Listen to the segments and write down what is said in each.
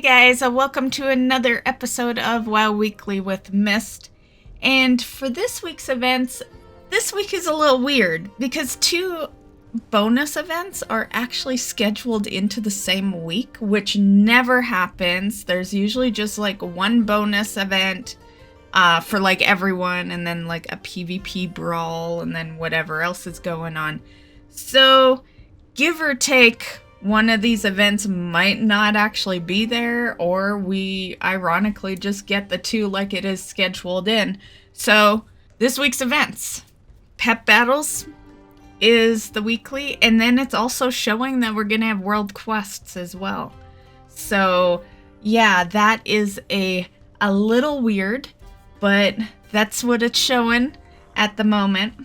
guys, welcome to another episode of WoW Weekly with Myst. And for this week's events, this week is a little weird because two bonus events are actually scheduled into the same week, which never happens. There's usually just like one bonus event for like everyone, and then like a PvP brawl, and then whatever else is going on. So, give or take, one of these events might not actually be there, or we ironically just get the two like it is scheduled in. So, this week's events. Pep Battles is the weekly, and then it's also showing that we're going to have World Quests as well. So, yeah, that is a little weird, but that's what it's showing at the moment.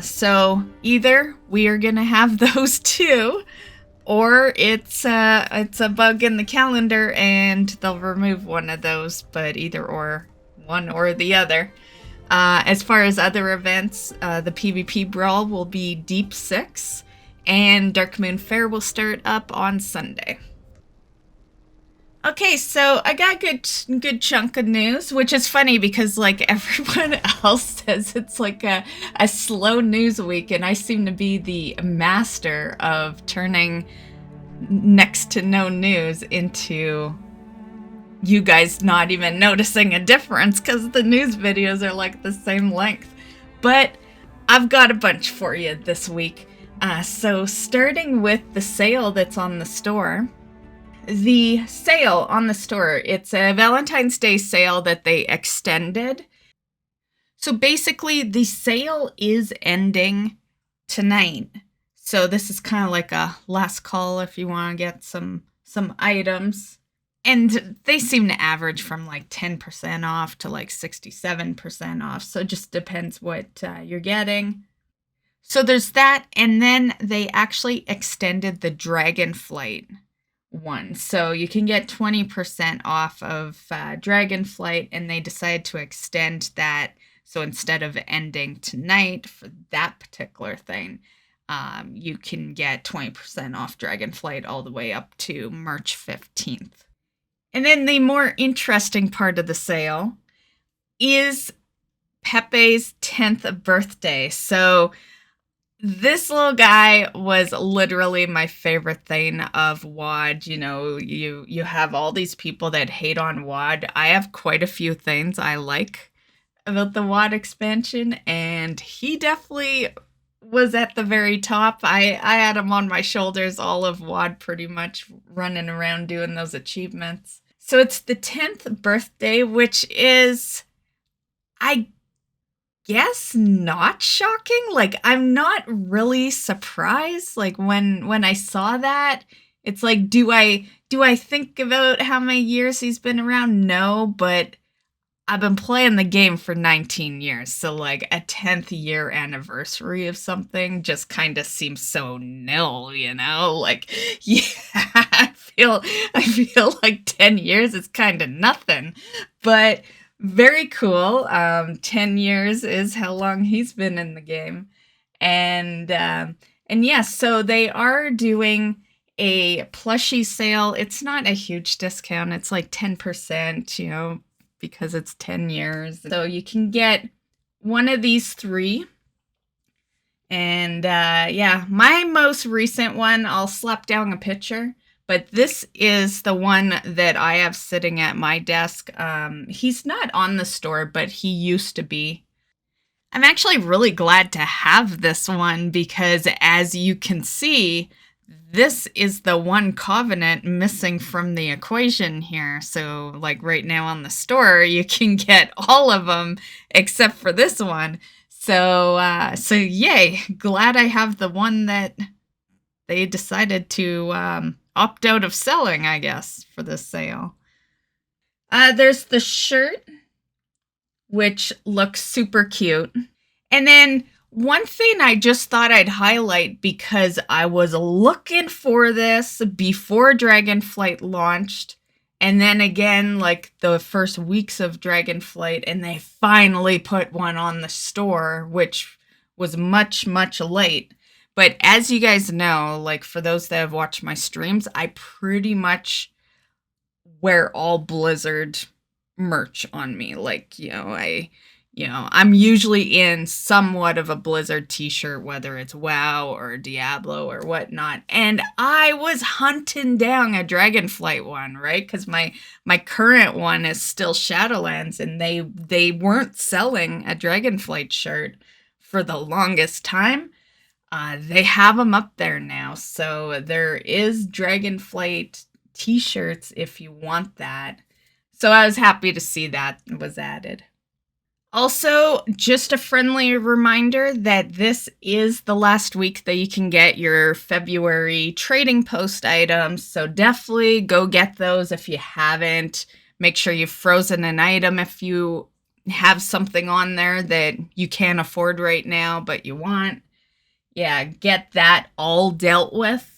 So, either we are going to have those two, or it's a bug in the calendar and they'll remove one of those, but either or, one or the other. As far as other events, the PvP Brawl will be Deep 6, and Dark Moon Fair will start up on Sunday. Okay, so I got a good chunk of news, which is funny because like everyone else says it's like a slow news week, and I seem to be the master of turning next to no news into you guys not even noticing a difference because the news videos are like the same length. But I've got a bunch for you this week. So starting with the sale that's on the store. The sale on the store, it's a Valentine's Day sale that they extended. So basically, the sale is ending tonight. So this is kind of like a last call if you want to get some items. And they seem to average from like 10% off to like 67% off. So it just depends what you're getting. So there's that. And then they actually extended the Dragonflight one. So you can get 20% off of Dragonflight, and they decided to extend that. So instead of ending tonight for that particular thing, you can get 20% off Dragonflight all the way up to March 15th. And then the more interesting part of the sale is Pepe's 10th birthday. So this little guy was literally my favorite thing of WoD. You know, you have all these people that hate on WoD. I have quite a few things I like about the WoD expansion, and he definitely was at the very top. I had him on my shoulders all of WoD pretty much, running around doing those achievements. So it's the 10th birthday, which is, I guess, not shocking. Like, I'm not really surprised. Like, when I saw that, it's like, do I think about how many years he's been around? No, but I've been playing the game for 19 years, so like a 10th year anniversary of something just kind of seems so nil, you know? Like, yeah, I feel like 10 years is kind of nothing, but very cool. 10 years is how long he's been in the game. And yeah, so they are doing a plushie sale. It's not a huge discount. It's like 10%, you know, because it's 10 years. So you can get one of these three. And yeah, my most recent one, I'll slap down a picture. But this is the one that I have sitting at my desk. He's not on the store, but he used to be. I'm actually really glad to have this one because, as you can see, this is the one covenant missing from the equation here. So, like right now on the store, you can get all of them except for this one. So yay! Glad I have the one that they decided to opt out of selling, I guess, for this sale. There's the shirt, which looks super cute. And then one thing I just thought I'd highlight, because I was looking for this before Dragonflight launched, and then again, like the first weeks of Dragonflight, and they finally put one on the store, which was much, much late. But as you guys know, like for those that have watched my streams, I pretty much wear all Blizzard merch on me. Like, I'm usually in somewhat of a Blizzard t-shirt, whether it's WoW or Diablo or whatnot. And I was hunting down a Dragonflight one, right? Because my current one is still Shadowlands, and they weren't selling a Dragonflight shirt for the longest time. They have them up there now, so there is Dragonflight t-shirts if you want that. So I was happy to see that was added. Also, just a friendly reminder that this is the last week that you can get your February trading post items, so definitely go get those if you haven't. Make sure you've frozen an item if you have something on there that you can't afford right now but you want. Yeah, get that all dealt with.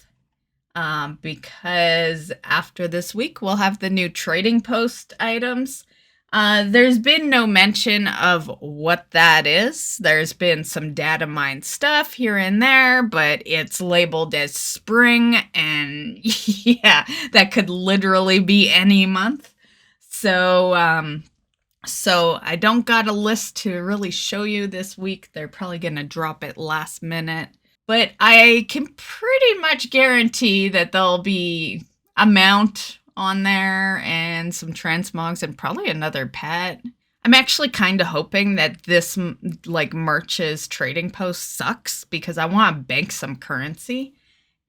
Because after this week, we'll have the new trading post items. There's been no mention of what that is. There's been some data mine stuff here and there, but it's labeled as spring, and yeah, that could literally be any month. So I don't got a list to really show you this week. They're probably going to drop it last minute. But I can pretty much guarantee that there'll be a mount on there and some transmogs and probably another pet. I'm actually kind of hoping that this merch's trading post sucks because I want to bank some currency,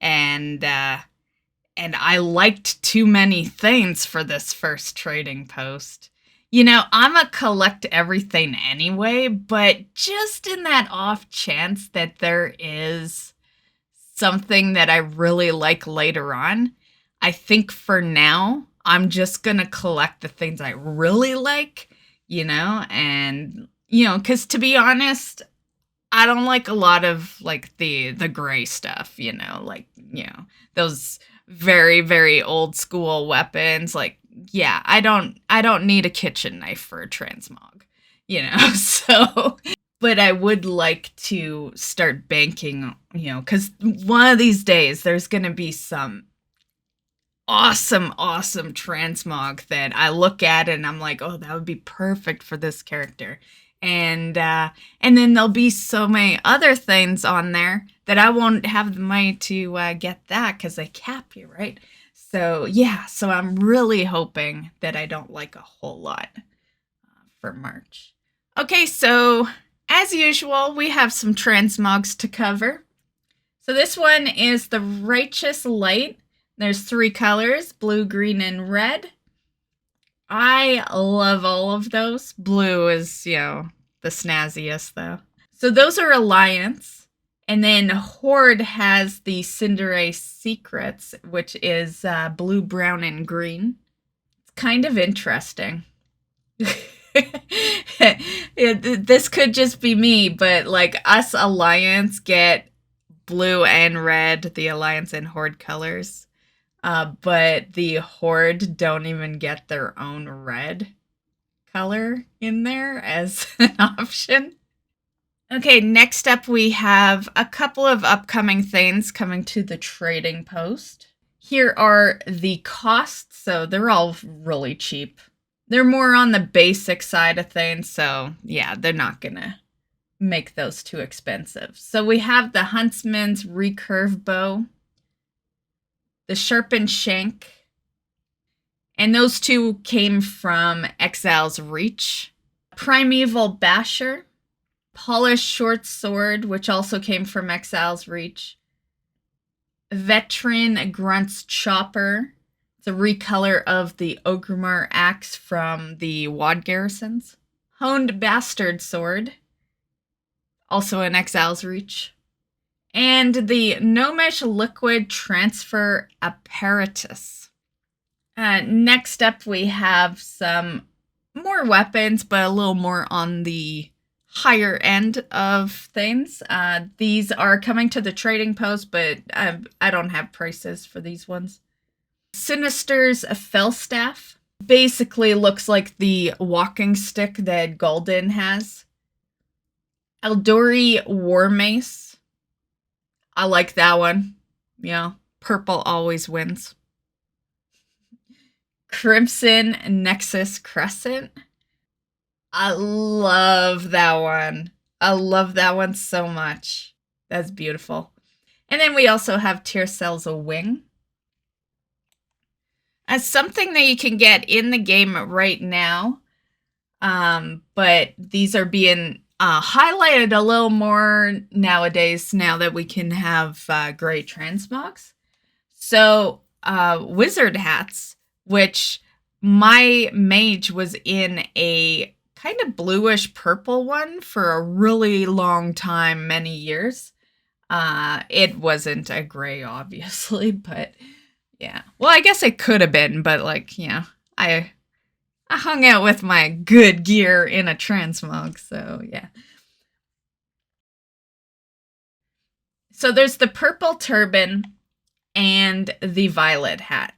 and I liked too many things for this first trading post. I'm a collect everything anyway, but just in that off chance that there is something that I really like later on, I think for now, I'm just going to collect the things I really like, and, because to be honest, I don't like a lot of, the gray stuff, those very, very old school weapons, yeah, I don't need a kitchen knife for a transmog, so, but I would like to start banking, because one of these days there's going to be some awesome transmog that I look at and I'm like, oh, that would be perfect for this character. And then there'll be so many other things on there that I won't have the money to get that because they cap you, right? So, yeah, so I'm really hoping that I don't like a whole lot for March. Okay, so as usual, we have some transmogs to cover. So this one is the Righteous Light. There's 3 colors, blue, green, and red. I love all of those. Blue is, the snazziest, though. So those are Alliance. And then Horde has the Cinderace Secrets, which is blue, brown, and green. It's kind of interesting. This could just be me, but us Alliance get blue and red, the Alliance and Horde colors. But the Horde don't even get their own red color in there as an option. Okay, next up we have a couple of upcoming things coming to the trading post. Here are the costs, so they're all really cheap. They're more on the basic side of things, so yeah, they're not gonna make those too expensive. So we have the Huntsman's Recurve Bow, the Sharpened Shank, and those 2 came from Exile's Reach. Primeval Basher, Polished Short Sword, which also came from Exile's Reach. Veteran Grunt's Chopper. It's a recolor of the Ogrimmar axe from the WoD Garrisons. Honed Bastard Sword, also in Exile's Reach. And the Gnomish Liquid Transfer Apparatus. Next up, we have some more weapons, but a little more on the higher end of things. These are coming to the trading post, but I don't have prices for these ones. Sinister's Felstaff basically looks like the walking stick that Gul'dan has. Eldori War Mace. I like that one. Yeah, purple always wins. Crimson Nexus Crescent. I love that one. I love that one so much. That's beautiful. And then we also have Tyrcell's A Wing. As something that you can get in the game right now, but these are being highlighted a little more nowadays now that we can have gray transmogs. So wizard hats, which my mage was in a kind of bluish purple one for a really long time, many years. It wasn't a gray, obviously, but yeah. Well, I guess it could have been, but like, yeah, I hung out with my good gear in a transmog, so yeah. So there's the purple turban and the violet hat.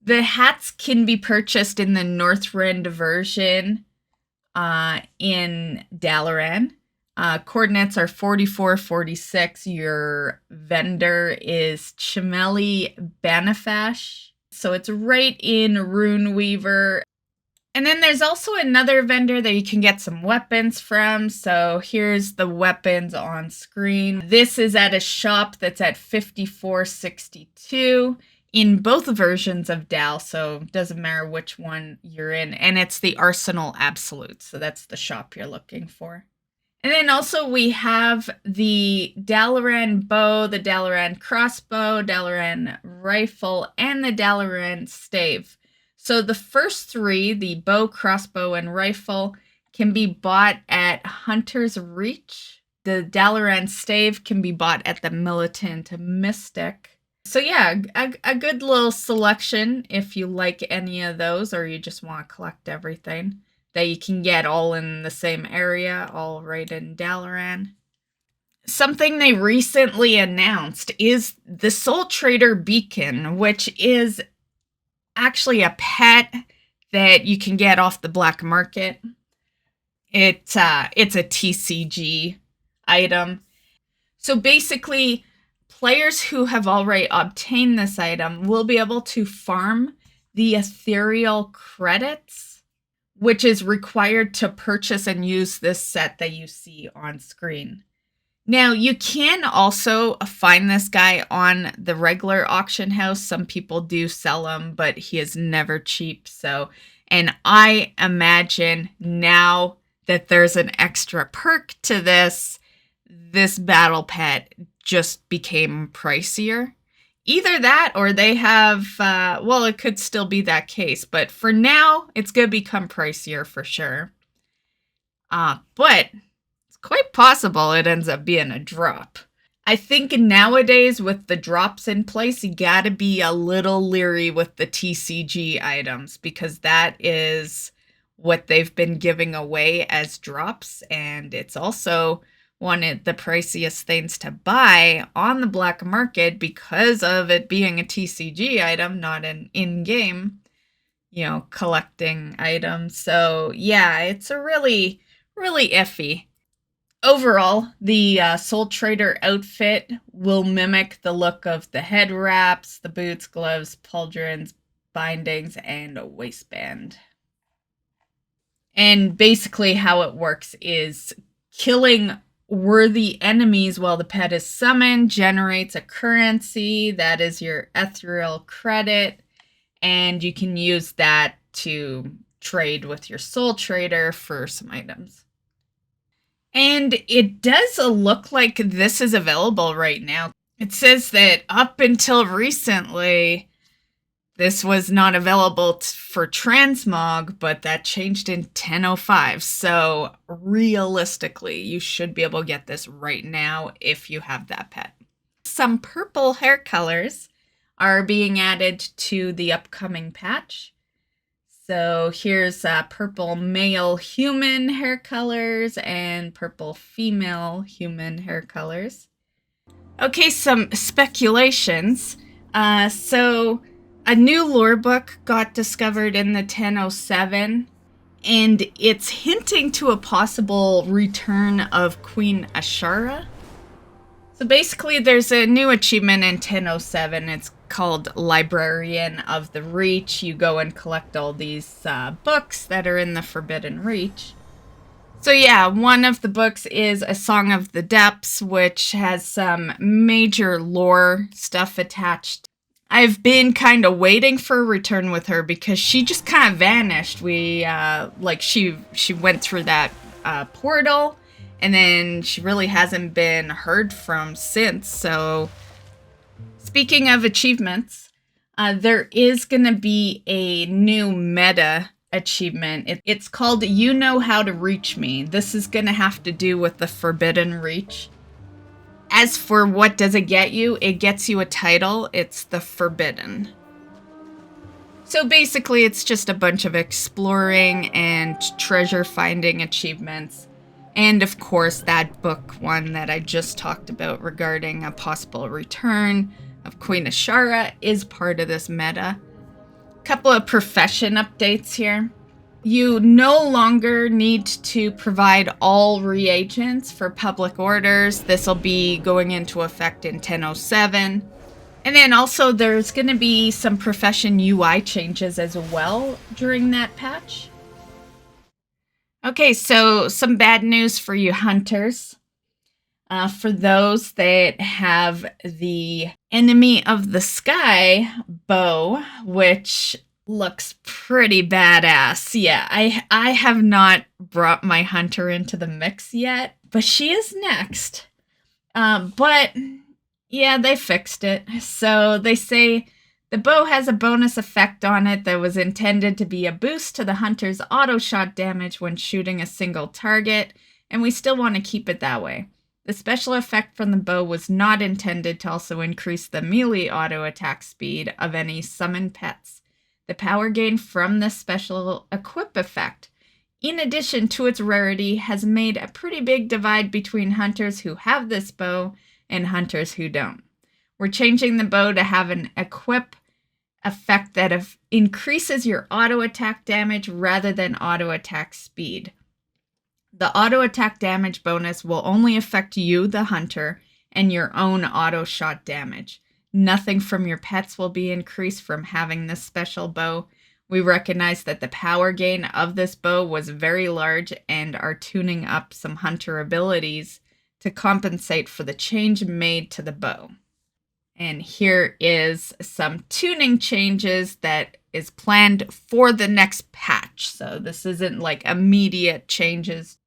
The hats can be purchased in the Northrend version in Dalaran. Coordinates are 4446. Your vendor is Chimeli Banafash. So it's right in Runeweaver. And then there's also another vendor that you can get some weapons from. So here's the weapons on screen. This is at a shop that's at 5462 in both versions of Dal, so it doesn't matter which one you're in. And it's the Arsenal Absolute, so that's the shop you're looking for. And then also we have the Dalaran bow, the Dalaran crossbow, Dalaran rifle, and the Dalaran stave. So the first three, the bow, crossbow, and rifle, can be bought at Hunter's Reach. The Dalaran stave can be bought at the Militant Mystic. So yeah, a good little selection if you like any of those or you just want to collect everything that you can get all in the same area, all right in Dalaran. Something they recently announced is the Soul Trader Beacon, which is actually a pet that you can get off the black market. It's a TCG item. So basically, players who have already obtained this item will be able to farm the ethereal credits, which is required to purchase and use this set that you see on screen. Now, you can also find this guy on the regular auction house. Some people do sell him, but he is never cheap. So, and I imagine now that there's an extra perk to this battle pet just became pricier. Either that or they have, well, it could still be that case. But for now, it's going to become pricier for sure. But quite possible it ends up being a drop. I think nowadays with the drops in place, you gotta be a little leery with the TCG items because that is what they've been giving away as drops, and it's also one of the priciest things to buy on the black market because of it being a TCG item, not an in-game, collecting item. So yeah, it's a really, really iffy. Overall, the Soul Trader outfit will mimic the look of the head wraps, the boots, gloves, pauldrons, bindings, and a waistband. And basically how it works is killing worthy enemies while the pet is summoned generates a currency that is your ethereal credit, and you can use that to trade with your Soul Trader for some items. And it does look like this is available right now. It says that up until recently, this was not available for Transmog, but that changed in 10.05. So realistically, you should be able to get this right now if you have that pet. Some purple hair colors are being added to the upcoming patch. So here's purple male human hair colors and purple female human hair colors. Okay, some speculations. So a new lore book got discovered in the 10.07, and it's hinting to a possible return of Queen Ashara. So basically there's a new achievement in 10.07. It's called Librarian of the Reach. You go and collect all these books that are in the Forbidden Reach. So yeah, one of the books is A Song of the Depths, which has some major lore stuff attached. I've been kind of waiting for a return with her because she just kind of vanished. She went through that portal, and then she really hasn't been heard from since. So speaking of achievements, there is going to be a new meta achievement. It's called You Know How to Reach Me. This is going to have to do with the Forbidden Reach. As for what does it get you, it gets you a title. It's the Forbidden. So basically, it's just a bunch of exploring and treasure finding achievements. And of course, that book one that I just talked about regarding a possible return of Queen Ashara is part of this meta. Couple of profession updates here. You no longer need to provide all reagents for public orders. This will be going into effect in 10.07. And then also there's going to be some profession UI changes as well during that patch. Okay, so some bad news for you hunters. For those that have the Enemy of the Sky bow, which looks pretty badass. Yeah, I have not brought my hunter into the mix yet, but she is next. But yeah, they fixed it. So they say the bow has a bonus effect on it that was intended to be a boost to the hunter's auto shot damage when shooting a single target, and we still want to keep it that way. The special effect from the bow was not intended to also increase the melee auto attack speed of any summoned pets. The power gain from this special equip effect, in addition to its rarity, has made a pretty big divide between hunters who have this bow and hunters who don't. We're changing the bow to have an equip effect that increases your auto attack damage rather than auto attack speed. The auto attack damage bonus will only affect you, the hunter, and your own auto shot damage. Nothing from your pets will be increased from having this special bow. We recognize that the power gain of this bow was very large and are tuning up some hunter abilities to compensate for the change made to the bow. And here is some tuning changes that is planned for the next patch. So this isn't like immediate changes.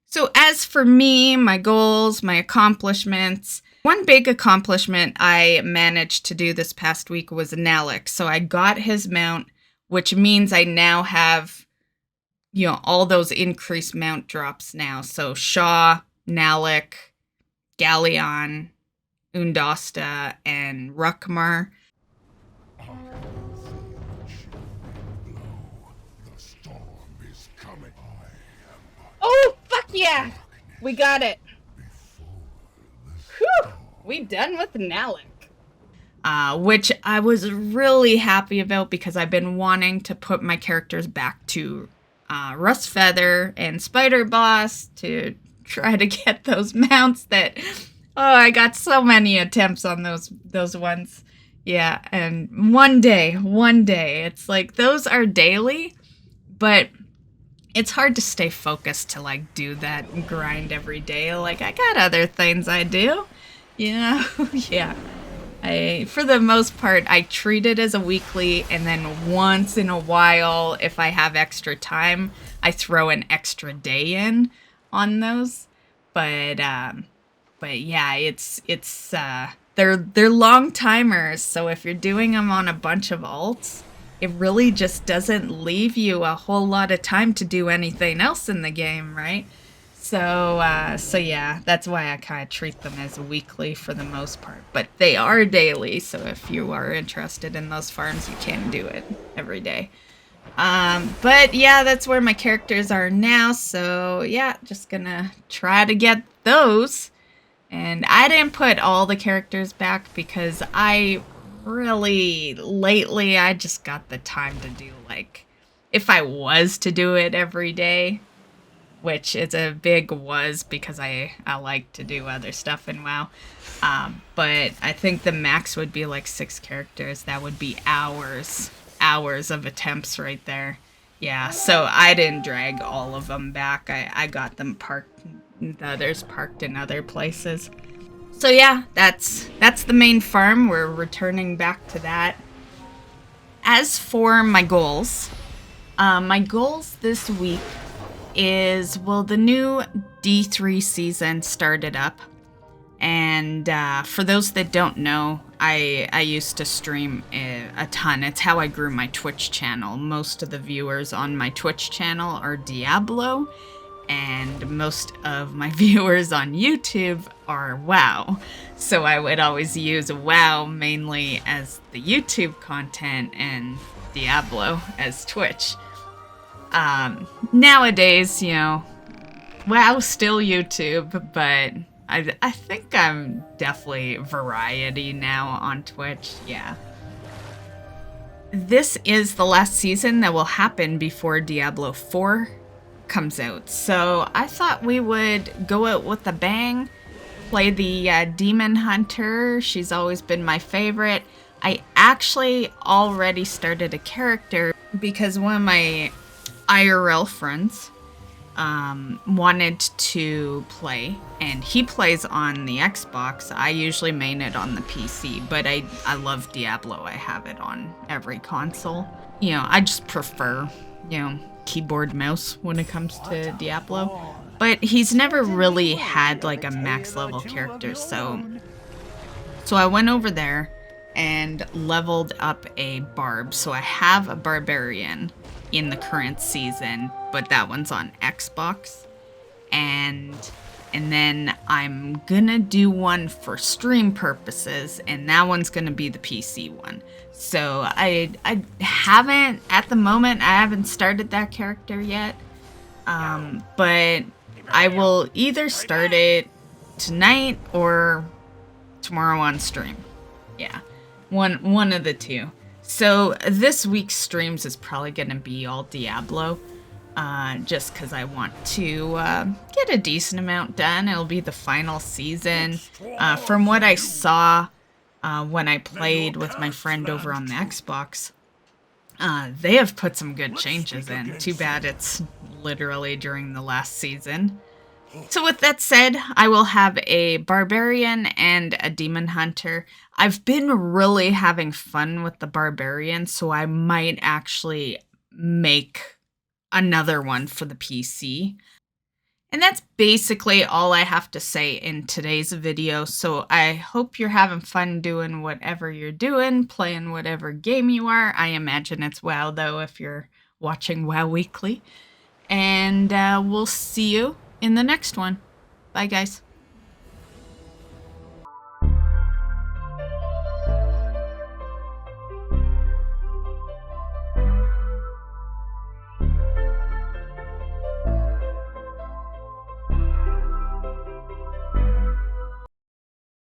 So as for me, my goals, my accomplishments, one big accomplishment I managed to do this past week was Nalik. So I got his mount, which means I now have, all those increased mount drops now. So Shaw, Nalik, Galleon, Undasta, and Rukmar. Oh, fuck yeah! We got it. Whew! We done with Nalik. Which I was really happy about because I've been wanting to put my characters back to Rustfeather and Spider Boss to try to get those mounts that... Oh, I got so many attempts on those ones. Yeah, and one day. It's like, those are daily, but it's hard to stay focused to, do that grind every day. I got other things I do, Yeah. For the most part, I treat it as a weekly, and then once in a while, if I have extra time, I throw an extra day in on those. But yeah, it's they're long timers, so if you're doing them on a bunch of alts, it really just doesn't leave you a whole lot of time to do anything else in the game, right? So yeah, that's why I kind of treat them as weekly for the most part. But they are daily, so if you are interested in those farms, you can do it every day. But yeah, that's where my characters are now, so yeah, just gonna try to get those. And I didn't put all the characters back because lately, I just got the time to do, if I was to do it every day, which is a big was because I like to do other stuff in WoW. But I think the max would be like 6 characters. That would be hours of attempts right there. Yeah, so I didn't drag all of them back. I got them parked, the others parked in other places. So yeah, that's the main farm. We're returning back to that. As for my goals this week is, well, the new D3 season started up. And for those that don't know, I used to stream a ton. It's how I grew my Twitch channel. Most of the viewers on my Twitch channel are Diablo, and most of my viewers on YouTube are WoW. So I would always use WoW mainly as the YouTube content and Diablo as Twitch. Nowadays, you know, WoW still YouTube, but I think I'm definitely variety now on Twitch, yeah. This is the last season that will happen before Diablo 4 comes out. So I thought we would go out with a bang, play the Demon Hunter. She's always been my favorite. I actually already started a character because one of my IRL friends wanted to play, and he plays on the Xbox. I usually main it on the PC, but I love Diablo. I have it on every console. You know, I just prefer, you know, keyboard mouse when it comes to Diablo. But he's never really had like a max level character, so I went over there and leveled up a barb. So I have a barbarian in the current season, but that one's on Xbox, and then I'm gonna do one for stream purposes, and that one's gonna be the PC one. So I haven't, at the moment, I haven't started that character yet, but I will either start it tonight or tomorrow on stream. Yeah, one of the two. So this week's streams is probably going to be all Diablo, just because I want to get a decent amount done. It'll be the final season. From what I saw when I played with my friend over on the Xbox, they have put some good changes in. Too bad it's literally during the last season. So with that said, I will have a barbarian and a demon hunter. I've been really having fun with the barbarian, so I might actually make another one for the PC. And that's basically all I have to say in today's video. So I hope you're having fun doing whatever you're doing, playing whatever game you are. I imagine it's WoW though if you're watching WoW Weekly. And we'll see you in the next one. Bye guys.